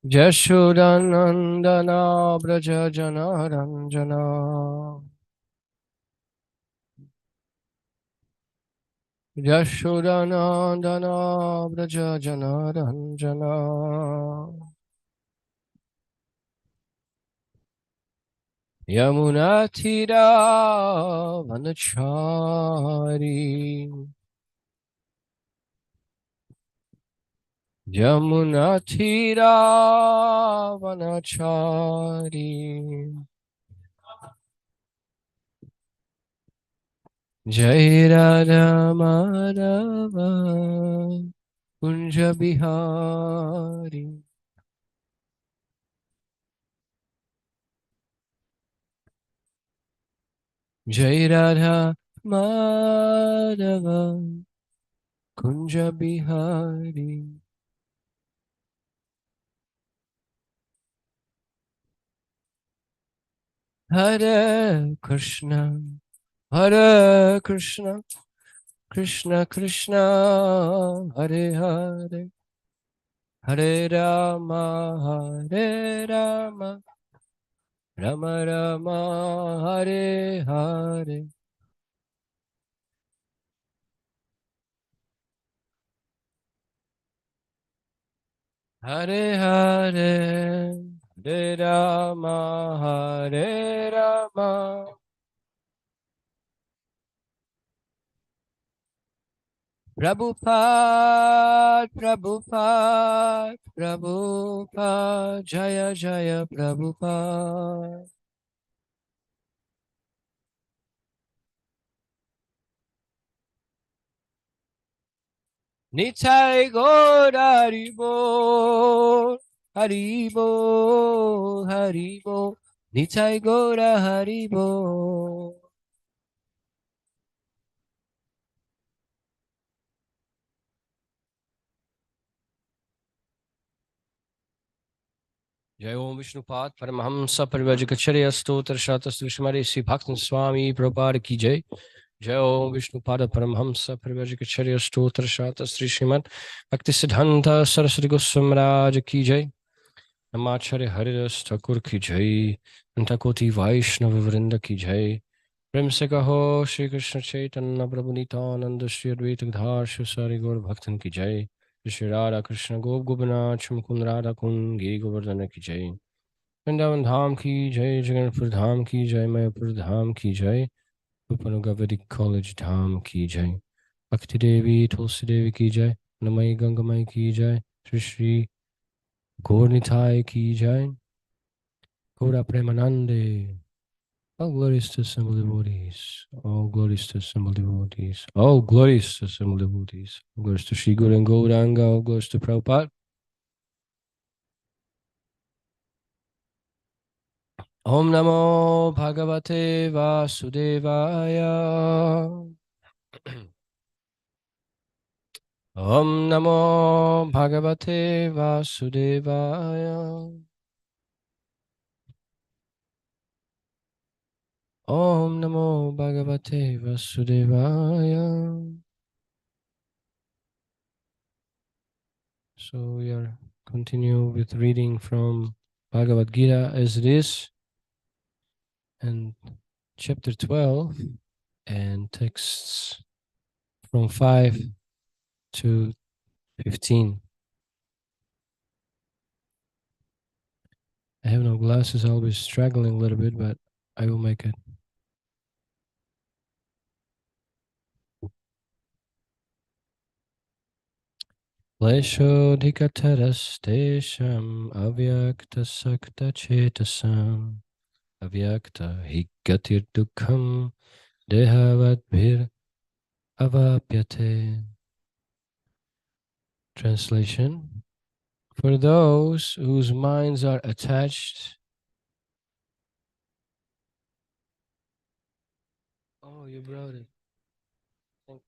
Jashodanandana Braja Jana Ranjana Jashodanandana Braja Jana Ranjana Yamunatira Vanachari Yamunatira Vanachari Jai Radha Madhava Kunja Bihari Jai Radha Madhava Kunja Bihari Hare Krishna Hare Krishna Krishna Krishna Hare Hare Hare Rama Hare Rama Rama Rama Hare Hare Hare Hare Hare Rama Hare Rama Prabhupada Prabhupada Prabhupada Jaya Jaya Prabhupada Nitai Gaur Haribo Haribo Haribo Nitai Gaur Haribo Jai Om Vishnupad Paramahamsa Parivajikacharya Stotra Shatas Vishmari Sri Bhaktan Swami Prabhupada Ki Jai Jai Om Vishnupada Paramahamsa Parivajikacharya Stotra Shatas Sri Srimad Bhakti Siddhanta Saraswati Goswami Raj Ki Jai Namacharya Haridas Thakur Ki Jai Antakoti Vaishnava Vrinda Ki Jai Prem Se Kaho Shri Krishna Chaitanya Prabhu Nityananda Shri Advaita Gadhar Shri Sari Gaur Bhaktan Ki Jai Shri Radha Krishna Gop Gopinath Shri Mukund Radha Kund Gi Govardhana Ki Jai Vrindavan Dham Ki Jai Jagannath Dham Ki Jai Mayapur Dham Ki Jai Upanagadari College Dham Ki Jai Bhakti Devi Tulsi Devi Ki Jai Namai Gangamai Ki Jai Shri Shri Gaurnitai Ki Jai Gaura Premanande. All glories to assembled devotees. All glories to assembled devotees. All glories to assembled devotees. All glories to Sri Guru and Gauranga. All glories to Prabhupada. Om Namo Bhagavate Vasudevaya. Om Namo Bhagavate Vasudevaya. Om Namo Bhagavate Vasudevaya. So we are continue with reading from Bhagavad Gita as it is, and chapter 12, and texts from 5 to 15. I have no glasses, I'll be struggling a little bit, but I will make it. Leshodhikatarastesham avyakta sakta chetasam avyakta hikatir dukham dehavadbhir avapyate. Translation: for those whose minds are attached. Oh, you brought it. Thank you.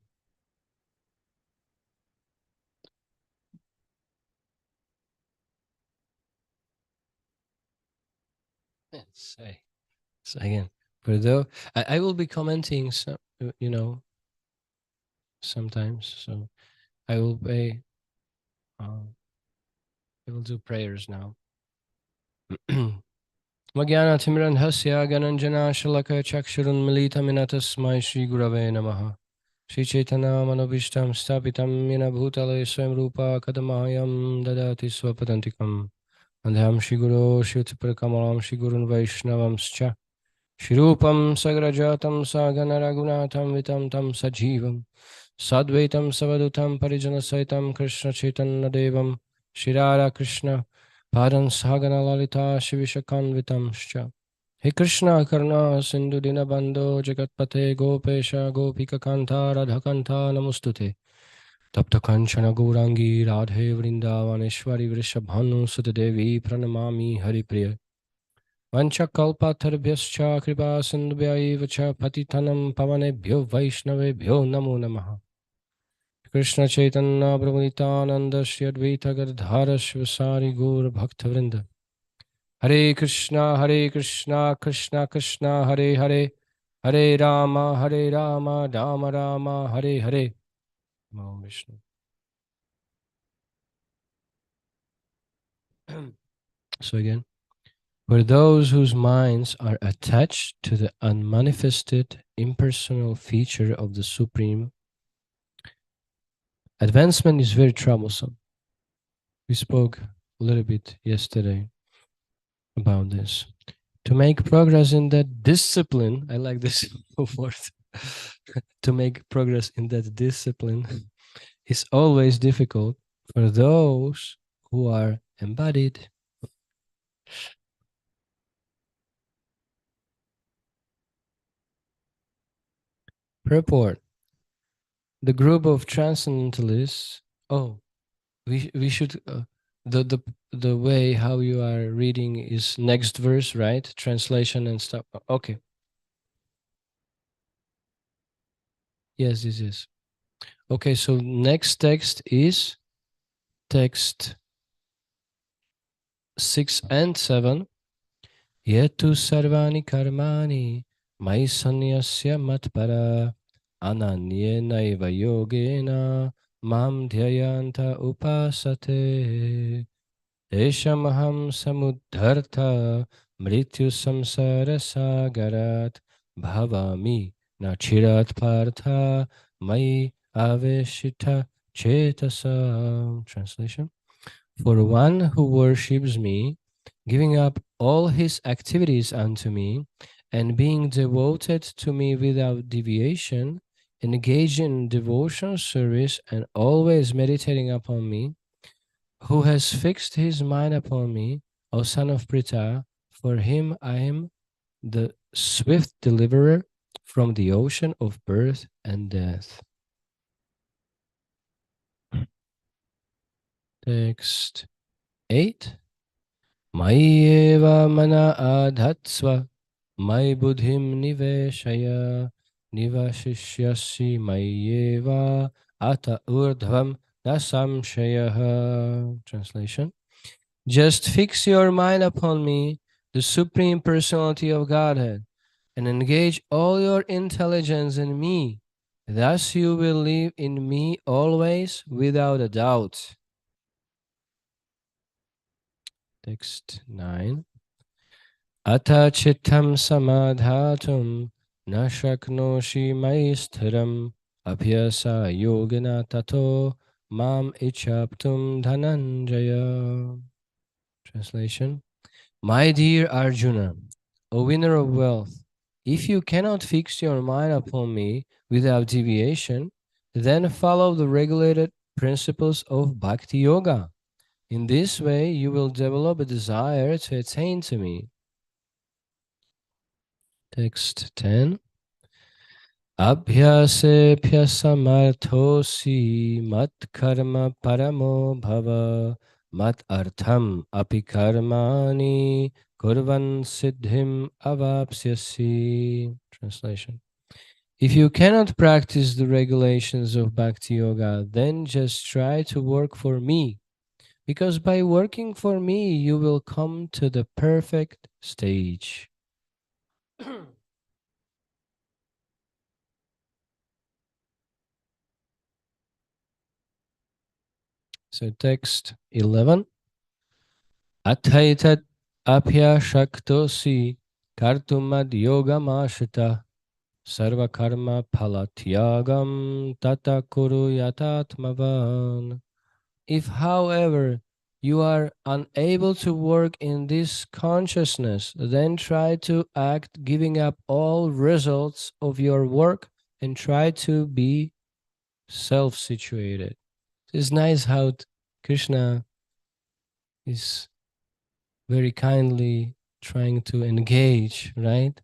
Say again. For though I will be commenting some, sometimes. So I will pay. We will do prayers now. Magyanathimrandhasya gananjana shalaka chakshurunmilitamina tasmai Shri Gurave Namaha. Shri Chaitanya Manobishtam Stapitam Yena Bhutale Swam Rupa Kadamahayam Dadati Swapadantikam Andham Shri Guru Shri Kamalam Shri Gurun Vaishnavamscha Shri Rupam Sagrajatam Sagana Raghunatham Vitam Tam Sajivam Sadvaitam Savadutam Parijana Saitam Krishna Chaitanya Devam Shri Radha Krishna Padan Sagana Lalita Shivishakanvitamscha. He Krishna Karna Sindhu Dinabando Jagatpate Gopesha Gopika Kanta Radhakanta Namustute Tapta Kanchana Gourangi Radhe Vrindavaneshwari Vrishabhanu Sutadevi Pranamami Haripriya Vancha Kalpa Tarbhyascha Kripa Sindhubhya Vacha Patitanam Pavanebhyo Vaishnavebhyo Namo Namaha Krishna Chaitanya Prabhu Nityananda Shri Advaita Gadadhara Shivasari Gaur Bhaktavrinda Hare Krishna, Krishna Krishna, Hare Hare, Hare Rama, Rama Rama, Hare Hare. Namo Vishnu. So again, for those whose minds are attached to the unmanifested, impersonal feature of the Supreme, advancement is very troublesome. We spoke a little bit yesterday about this. To make progress in that discipline, I like this word, to make progress in that discipline is always difficult for those who are embodied. Purport. The group of transcendentalists. Oh, we should the way how you are reading is next verse, right? Translation and stuff. Okay. Yes, this is. Okay, so next text is text 6 and 7. Yetu sarvani karmani mai sanyasya matpara ananyena yogena mam dhyayanta upasate deshamaham samudhartha mrityu samsara sagarat bhavami nachirat partha mai aveshita chetasa. Translation. For one who worships me, giving up all his activities unto me, and being devoted to me without deviation, engaged in devotional service and always meditating upon me, who has fixed his mind upon me, O son of Pritha, for him I am the swift deliverer from the ocean of birth and death. Text 8. Mayeva mana adhatsva Mai buddhim niveshaya nivashishyasi mayeva ata urdhvam nasamshayaha. Translation. Just fix your mind upon me, the Supreme Personality of Godhead, and engage all your intelligence in me. Thus you will live in me always without a doubt. Text 9. Ata chittam samadhatum na shaknoshi mai sthiram abhyasa yogina tato mam ichaptum dhananjaya. Translation. My dear Arjuna, O winner of wealth, if you cannot fix your mind upon me without deviation, then follow the regulated principles of Bhakti Yoga. In this way, you will develop a desire to attain to me. Text 10. Abhyasebhya samarthosi mat karma paramo bhava mat artham api karmani kurvan siddhim avapsyasi. Translation. If you cannot practice the regulations of Bhakti Yoga, then just try to work for me, because by working for me, you will come to the perfect stage. So text 11. Athaitat apya shaktosi kartumad yogamashita sarva karma phalatyagam tata kuru yatatmavan. If, however, you are unable to work in this consciousness, then try to act giving up all results of your work and try to be self-situated. It's nice how Krishna is very kindly trying to engage, right?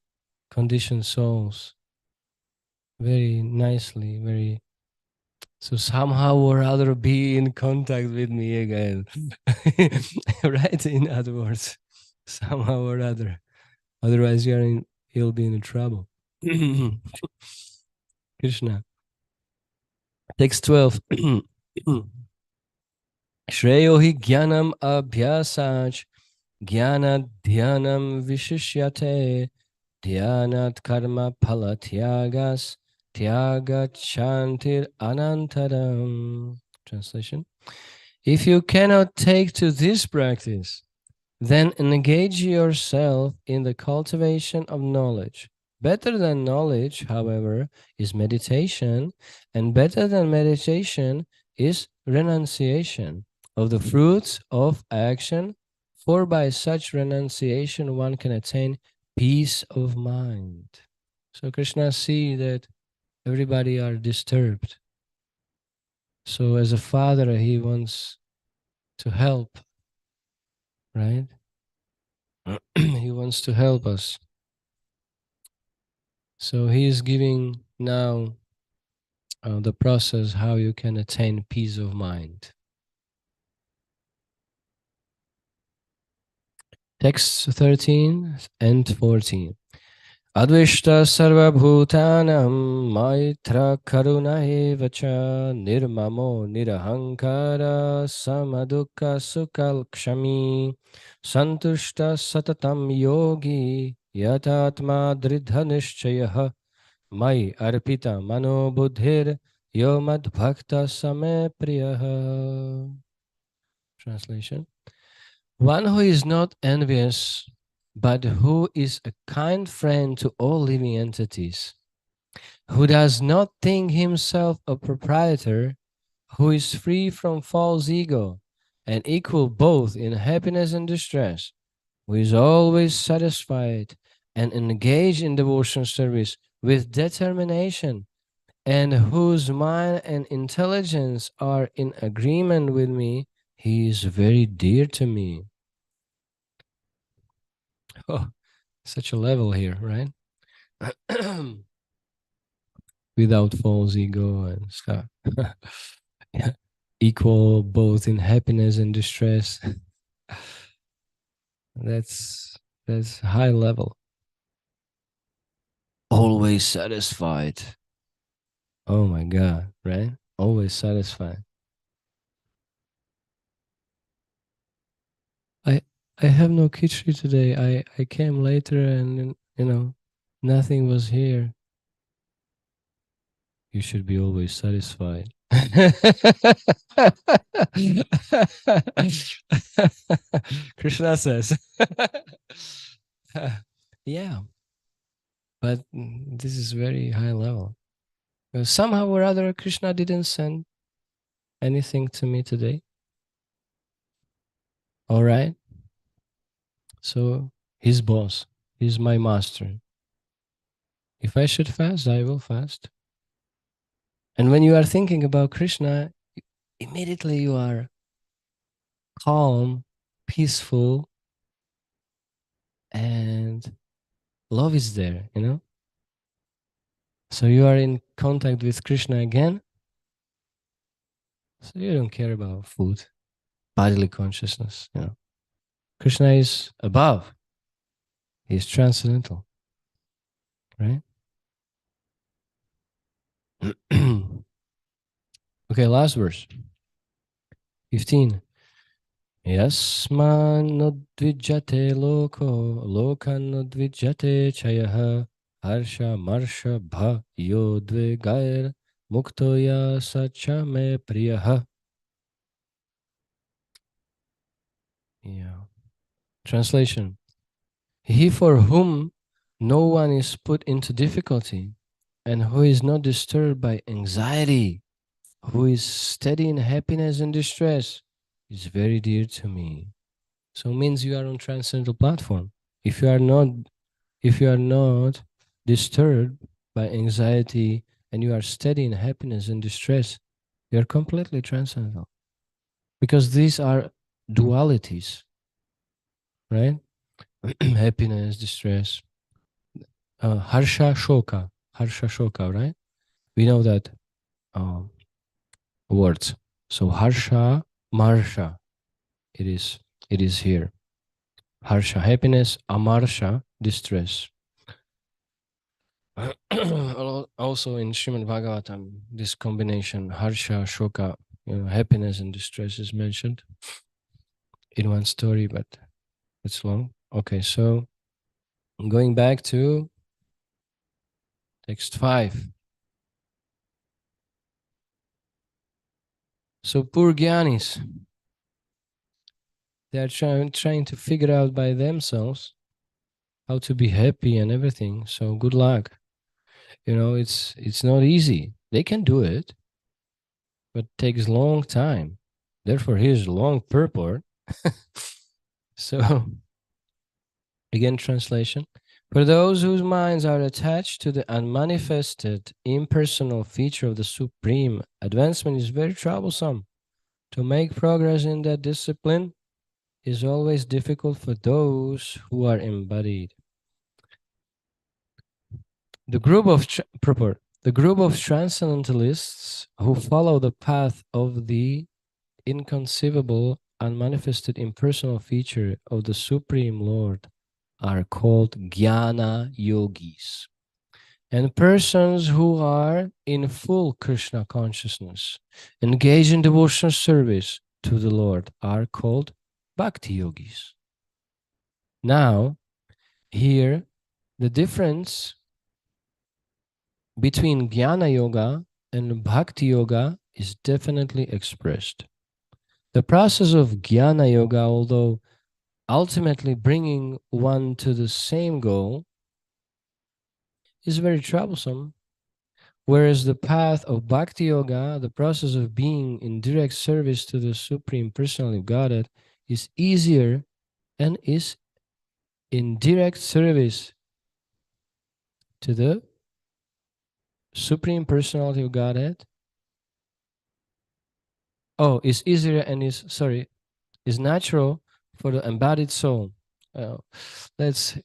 Conditioned souls very nicely, very so somehow or other be in contact with me again. Right? In other words, somehow or other. Otherwise you'll be in trouble. Krishna. Text 12. Shreyo hi jnanam abhyasach jnana dhyanam vishishyate dhyanat karma phala tyagas tyagat shantir anantaram. Translation. If you cannot take to this practice, then engage yourself in the cultivation of knowledge. Better than knowledge, however, is meditation, and better than meditation is renunciation of the fruits of action, for by such renunciation one can attain peace of mind. So Krishna see that everybody are disturbed. So as a father, he wants to help, right? He wants to help us. So he is giving now the process how you can attain peace of mind. Text 13 and 14. Advishta sarva bhutanam maitra karuna evacha nirmamo nirahankara samadukha sukal kshami santushta satatam yogi yatatma dridha nishchayah Mai arpita mano buddhir yo mad bhakta same priyaha. Translation. One who is not envious, but who is a kind friend to all living entities, who does not think himself a proprietor, who is free from false ego and equal both in happiness and distress, who is always satisfied and engaged in devotion service with determination, and whose mind and intelligence are in agreement with me, he is very dear to me. Oh, such a level here, right? Without false ego and stuff. Yeah. Equal both in happiness and distress. That's high level. Always satisfied. Oh my God, right? Always satisfied. I I have no khichdi today. I came later and nothing was here. You should be always satisfied. Krishna says. Yeah, but this is very high level. Somehow or other, Krishna didn't send anything to me today. All right. So he's boss. He's my master. If I should fast, I will fast. And when you are thinking about Krishna, immediately you are calm, peaceful, and love is there, So you are in contact with Krishna again. So you don't care about food, bodily consciousness, Krishna is above. He is transcendental, right? Okay, last verse. 15. Yasmanudvijate loko lokanudvijate chayaha harsha marsha bha yodve gair muktoya sacha me priyaha. Translation. He for whom no one is put into difficulty and who is not disturbed by anxiety, who is steady in happiness and distress, is very dear to me. So it means you are on transcendental platform. If you are not, if you are not disturbed by anxiety and you are steady in happiness and distress, you are completely transcendental. Because these are dualities, right? Happiness, distress, harsha shoka, right? We know that um, words. So harsha, marsha, it is it is here. Harsha, happiness, amarsha, distress. Also in Srimad Bhagavatam, this combination harsha, shoka, happiness and distress is mentioned in one story, but it's long. Okay, so going back to text 5. So poor Gyanis, they are trying to figure out by themselves how to be happy and everything. So good luck. It's not easy. They can do it, but takes long time. Therefore, here's long purport. So again, translation. For those whose minds are attached to the unmanifested, impersonal feature of the Supreme, advancement is very troublesome. To make progress in that discipline is always difficult for those who are embodied. The group of the group of transcendentalists who follow the path of the inconceivable, unmanifested, impersonal feature of the Supreme Lord are called Jnana Yogis. And persons who are in full Krishna consciousness, engaged in devotional service to the Lord, are called Bhakti Yogis. Now, here, the difference between Jnana Yoga and Bhakti Yoga is definitely expressed. The process of Jnana Yoga, although ultimately bringing one to the same goal, is very troublesome. Whereas the path of Bhakti Yoga, the process of being in direct service to the Supreme Personality of Godhead, is easier and is in direct service to the Supreme Personality of Godhead. Oh, is easier and is natural for the embodied soul. Uh, let's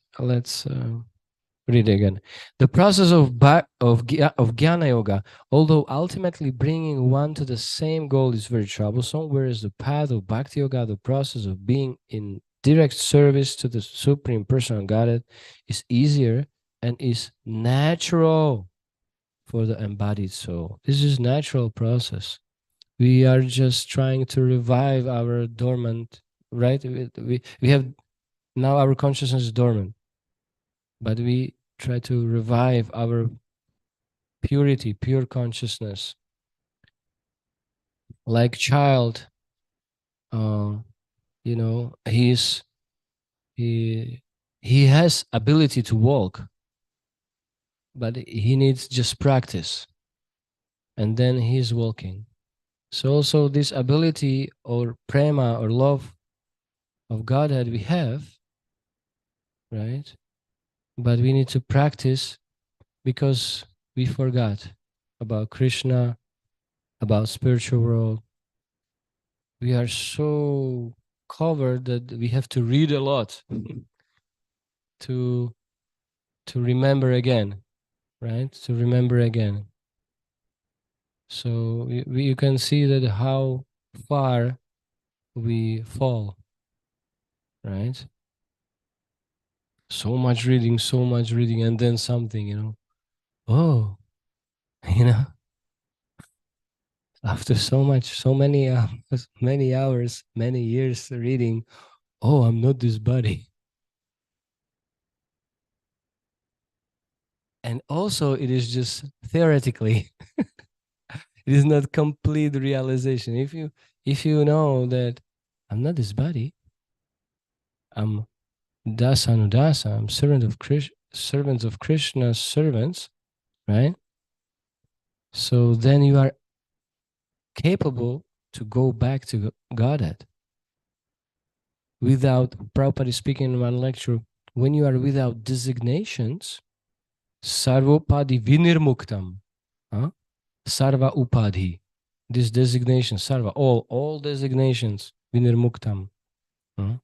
read it again. The process of Jnana Yoga, although ultimately bringing one to the same goal, is very troublesome, whereas the path of Bhakti Yoga, the process of being in direct service to the Supreme Personal Godhead, is easier and is natural for the embodied soul. This is natural process. We are just trying to revive our dormant, right? We have now our consciousness is dormant, but we try to revive our purity, pure consciousness. Like child, uh, he he has ability to walk, but he needs just practice, and then he's walking. So also this ability or prema or love of Godhead we have, right? But we need to practice because we forgot about Krishna, about spiritual world. We are so covered that we have to read a lot to remember again, right? To remember again. So you can see that how far we fall, right? So much reading, and then something, Oh, you know, after so many many hours, many years reading, oh, I'm not this body. And also, it is just theoretically, it is not complete realization. If you know that I'm not this body, I'm Dasanudasa, I'm servants of Krishna's servants, right? So then you are capable to go back to Godhead. Without, Prabhupada is speaking in one lecture, when you are without designations, sarvopadi vinirmuktam, huh? Sarva upadhi, this designation, sarva, all designations, vinirmuktam. Huh?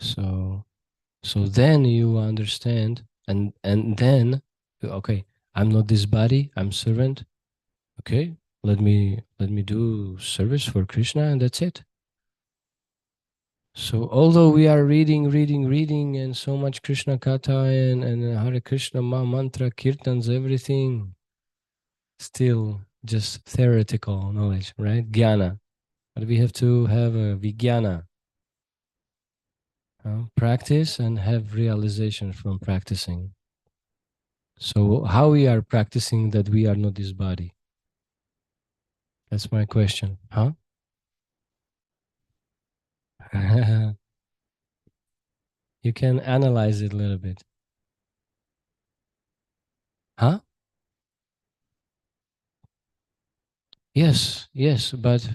So then you understand, and then, okay, I'm not this body, I'm servant. Okay, let me do service for Krishna, and that's it. So although we are reading, and so much Krishna Katha and Hare Krishna mantra, kirtans, everything, still just theoretical knowledge, right? Jnana. But we have to have a vijnana, practice and have realization from practicing. So how we are practicing that we are not this body? That's my question, huh? You can analyze it a little bit, huh? Yes, but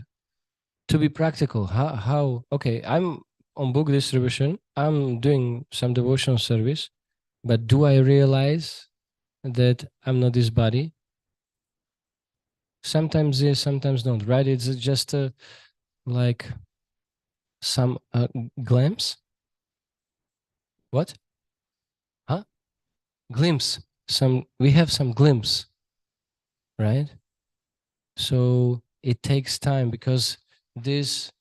to be practical, how okay, I'm on book distribution, I'm doing some devotional service, but do I realize that I'm not this body? Sometimes yes, sometimes not, right? It's just like some glimpse. What? Huh? Glimpse. Some, we have some glimpse, right? So it takes time because this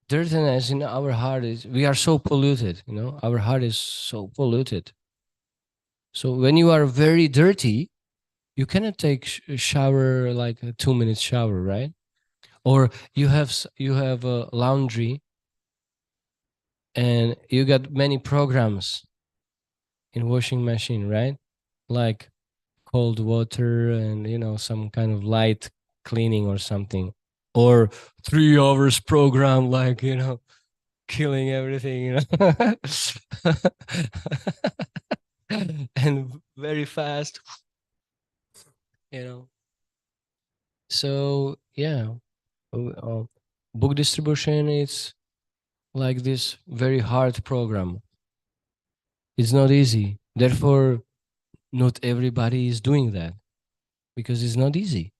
dirtiness in our heart is, we are so polluted, our heart is so polluted. So when you are very dirty, you cannot take a shower, like a 2 minute shower, right? Or you have a laundry and you got many programs in washing machine, right? Like cold water and some kind of light cleaning or something, or 3 hours program, like killing everything, and very fast, you know so yeah, book distribution, it's like this very hard program. It's not easy, therefore not everybody is doing that, because it's not easy.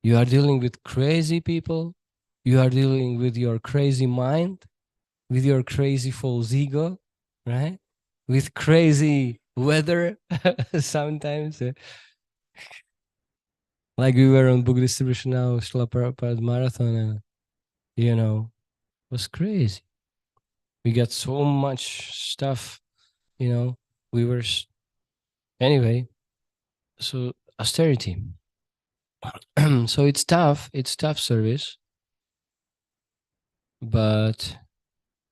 You are dealing with crazy people, you are dealing with your crazy mind, with your crazy false ego, right? With crazy weather sometimes. Like we were on book distribution now, Srila Prabhupada Marathon, and it was crazy. We got so much stuff, we were, anyway, so austerity. So it's tough service, but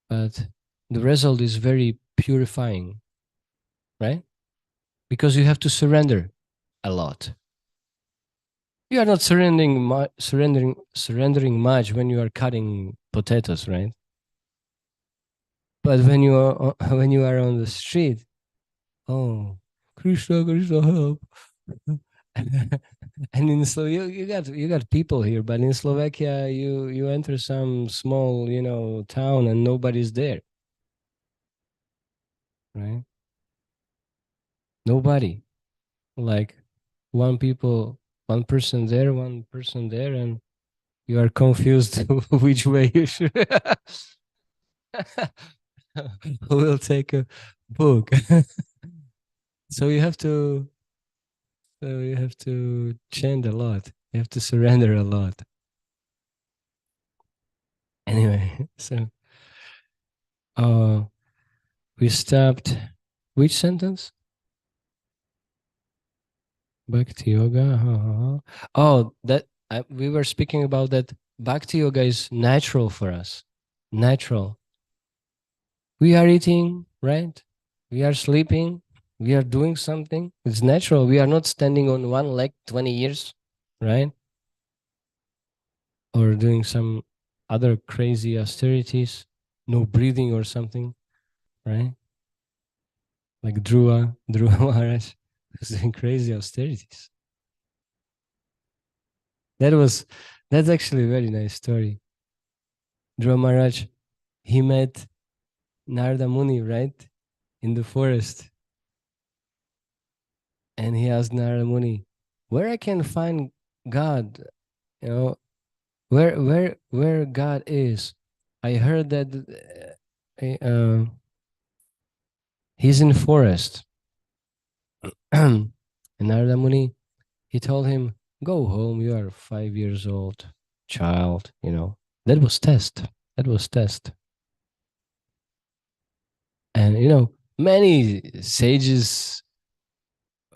the result is very purifying, right? Because you have to surrender a lot. You are not surrendering much when you are cutting potatoes, right? But when you are when you are on the street, oh, Krishna, Krishna, help! And in you got people here, but in Slovakia, you enter some small town and nobody's there, right? Nobody, like one person there, and you are confused which way you should. Who will take a book? So you have to chant a lot. You have to surrender a lot. Anyway, so uh, we stopped. Which sentence? Bhakti yoga. Oh, that we were speaking about that. Bhakti yoga is natural for us. Natural. We are eating, right? We are sleeping. We are doing something. It's natural. We are not standing on one leg 20 years, right? Or doing some other crazy austerities. no breathing or something, right? Like Dhruva Maharaj was doing crazy austerities. That's actually a very nice story. Dhruva Maharaj, he met Narada Muni, right? In the forest. And he asked Narada Muni, where I can find God, you know, where God is. I heard that he's in the forest. And Narada Muni, he told him, go home, you are 5 years old, child, That was test. That was test. And, many sages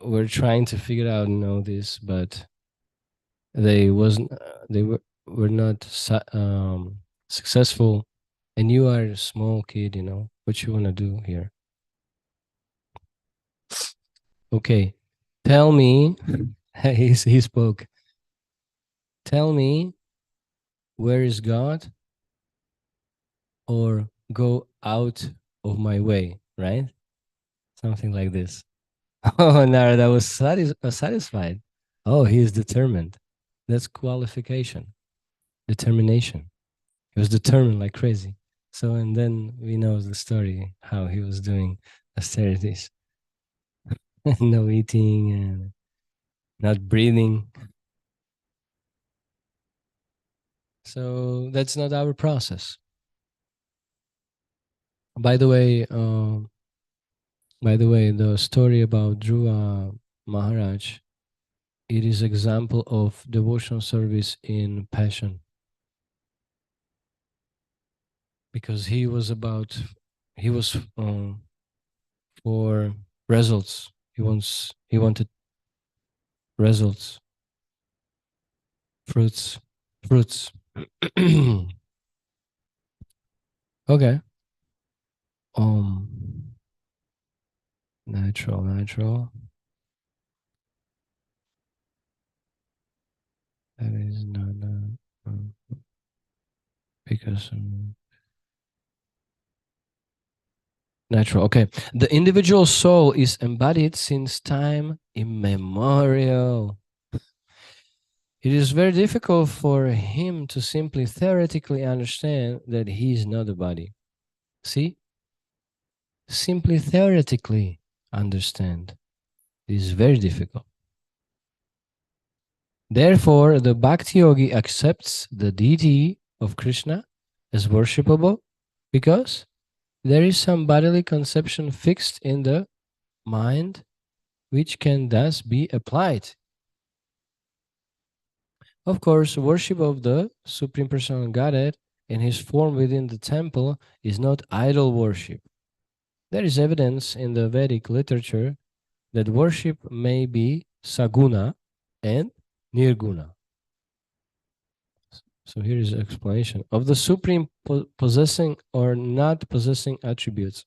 were trying to figure out, this, but they were not successful. And you are a small kid, what you want to do here? Okay, tell me, he spoke. Tell me, where is God, or go out of my way, right? Something like this. Oh, Narada was satisfied. Oh, he is determined. That's qualification, determination. He was determined like crazy. So, and then we know the story, how he was doing austerities. No eating and not breathing. So that's not our process. By the way, the story about Dhruva Maharaj, it is example of devotional service in passion, because he was for results. He wanted results, fruits. Okay. Natural. That is not because natural. Okay. The individual soul is embodied since time immemorial. It is very difficult for him to simply theoretically understand that he is not a body. See? Simply theoretically understand. It is very difficult. Therefore, the Bhakti Yogi accepts the deity of Krishna as worshipable because there is some bodily conception fixed in the mind which can thus be applied. Of course, worship of the Supreme Personal Godhead in his form within the temple is not idol worship. There is evidence in the Vedic literature that worship may be saguna and nirguna. So here is an explanation of the Supreme possessing or not possessing attributes.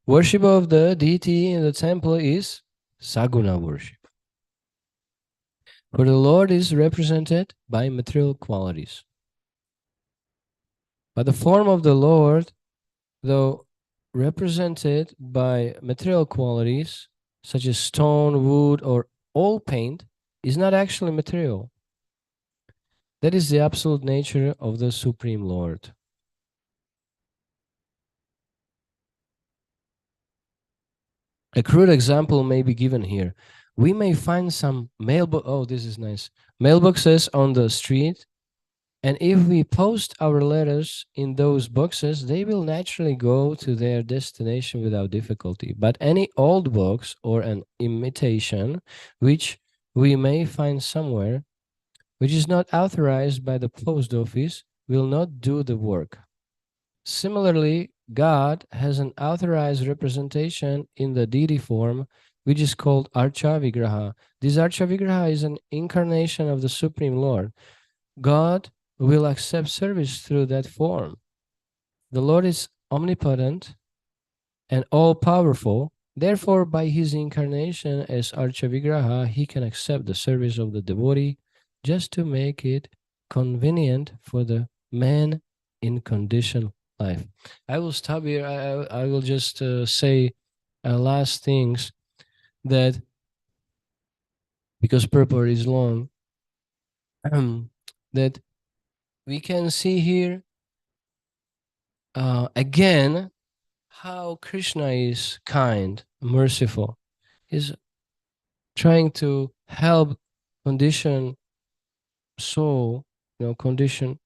Worship of the deity in the temple is saguna worship. For the Lord is represented by material qualities. But the form of the Lord, though represented by material qualities, such as stone, wood, or oil paint, is not actually material. That is the absolute nature of the Supreme Lord. A crude example may be given here. We may find some mailbox. Oh, this is nice. Mailboxes on the street. And if we post our letters in those boxes, they will naturally go to their destination without difficulty. But any old box or an imitation, which we may find somewhere, which is not authorized by the post office, will not do the work. Similarly, God has an authorized representation in the deity form, which is called Archa Vigraha. This Archa Vigraha is an incarnation of the Supreme Lord. God will accept service through that form. The Lord is omnipotent and all-powerful. Therefore, by his incarnation as Archa Vigraha, he can accept the service of the devotee just to make it convenient for the man in conditioned life. I will stop here. I will just say last things that, because purport is long, that we can see here again how Krishna is kind, merciful. He's trying to help condition soul, condition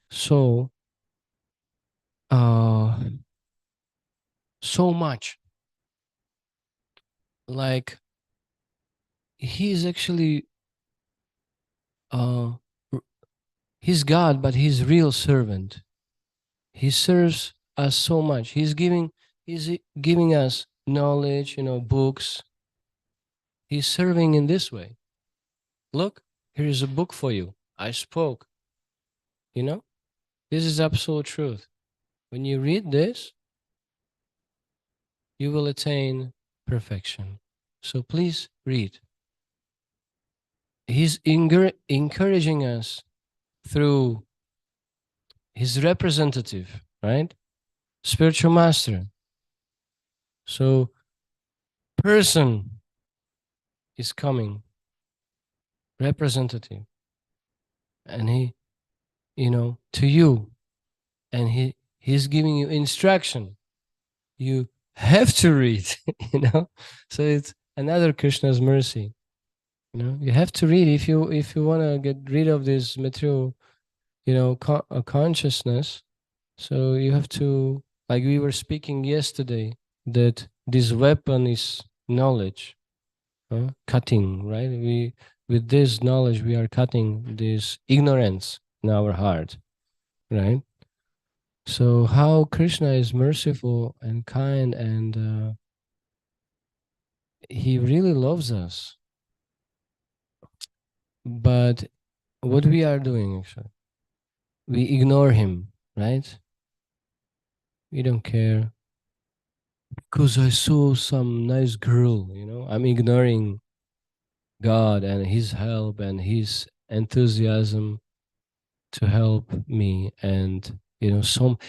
soul so much. Like, he's actually he's God, but he's real servant. He serves us so much. He's giving us knowledge, books. He's serving in this way. Look, here is a book for you. I spoke. This is absolute truth. When you read this, you will attain perfection. So please read. He's encouraging us through his representative, right? Spiritual master. So person is coming, representative, and he, to you, and he's giving you instruction. You have to read, So it's another Krishna's mercy. You have to read if you want to get rid of this material, consciousness. So you have to, like we were speaking yesterday, that this weapon is knowledge, cutting, right? With this knowledge, we are cutting this ignorance in our heart, right? So how Krishna is merciful and kind, and he really loves us. But what we are doing, actually, we ignore him, right? We don't care. Because I saw some nice girl, I'm ignoring God and his help and his enthusiasm to help me. And,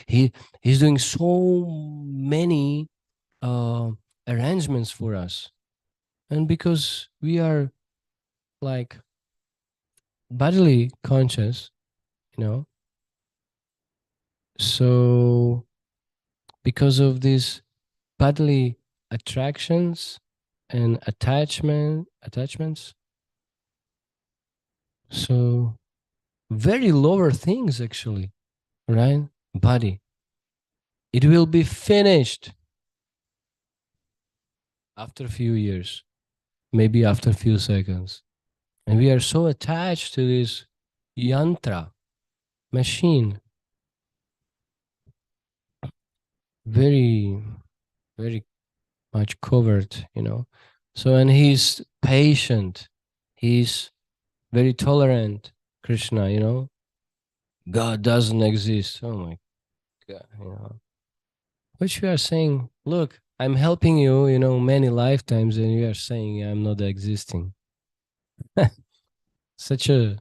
he's doing so many arrangements for us. And because we are like bodily conscious, so because of these bodily attractions and attachments, so very lower things, actually, right? Body, it will be finished after a few years, maybe after a few seconds. And we are so attached to this yantra, machine, very, very much covered, So, and he's patient, he's very tolerant, Krishna, God doesn't exist. Oh my God, Which we are saying, look, I'm helping you, many lifetimes, and you are saying I'm not existing. Such a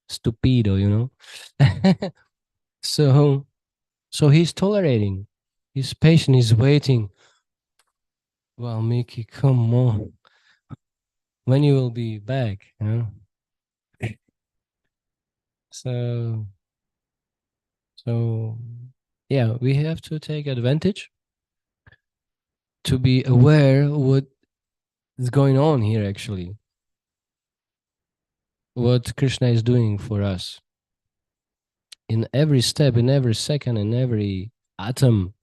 stupido, So he's tolerating, he's patient, he's waiting. Well, Mickey, come on. When you will be back, So yeah, we have to take advantage to be aware what is going on here, actually. What Krishna is doing for us. In every step, in every second, in every atom,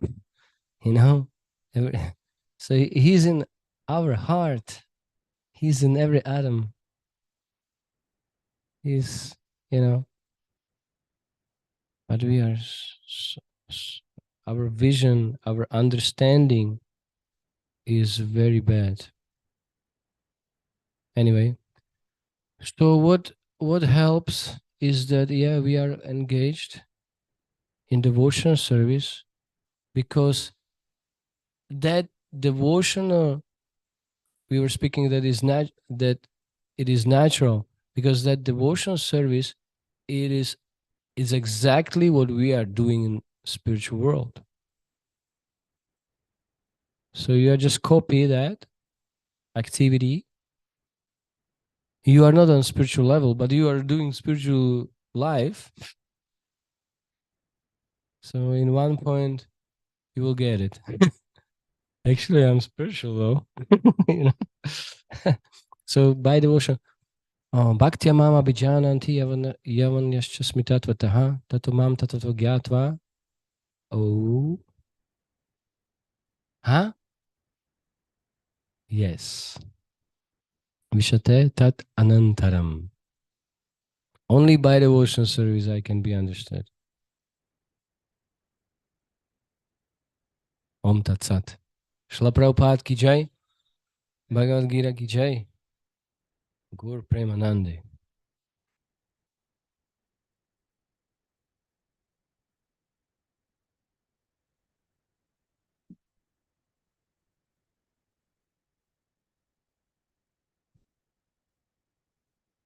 So he's in our heart. He's in every atom. He's, but we are, our vision, our understanding is very bad. Anyway, so what helps is that, yeah, we are engaged in devotional service, because that devotional, we were speaking, that it is natural, because that devotional service, it is is exactly what we are doing in spiritual world. So you are just copy that activity. You are not on spiritual level, but you are doing spiritual life. So in one point, you will get it. Actually, I'm spiritual though. You know? So by devotion, bhaktya mama abhijananti yavan yaschasmi tatvataha tato mam tatato gyatva. Oh, huh? Yes. Vishate tat anantaram. Only by devotion service I can be understood. Om Tat Sat. Shila Prabhupada ki jai. Bhagavad Gita ki jai. Gur Premanande.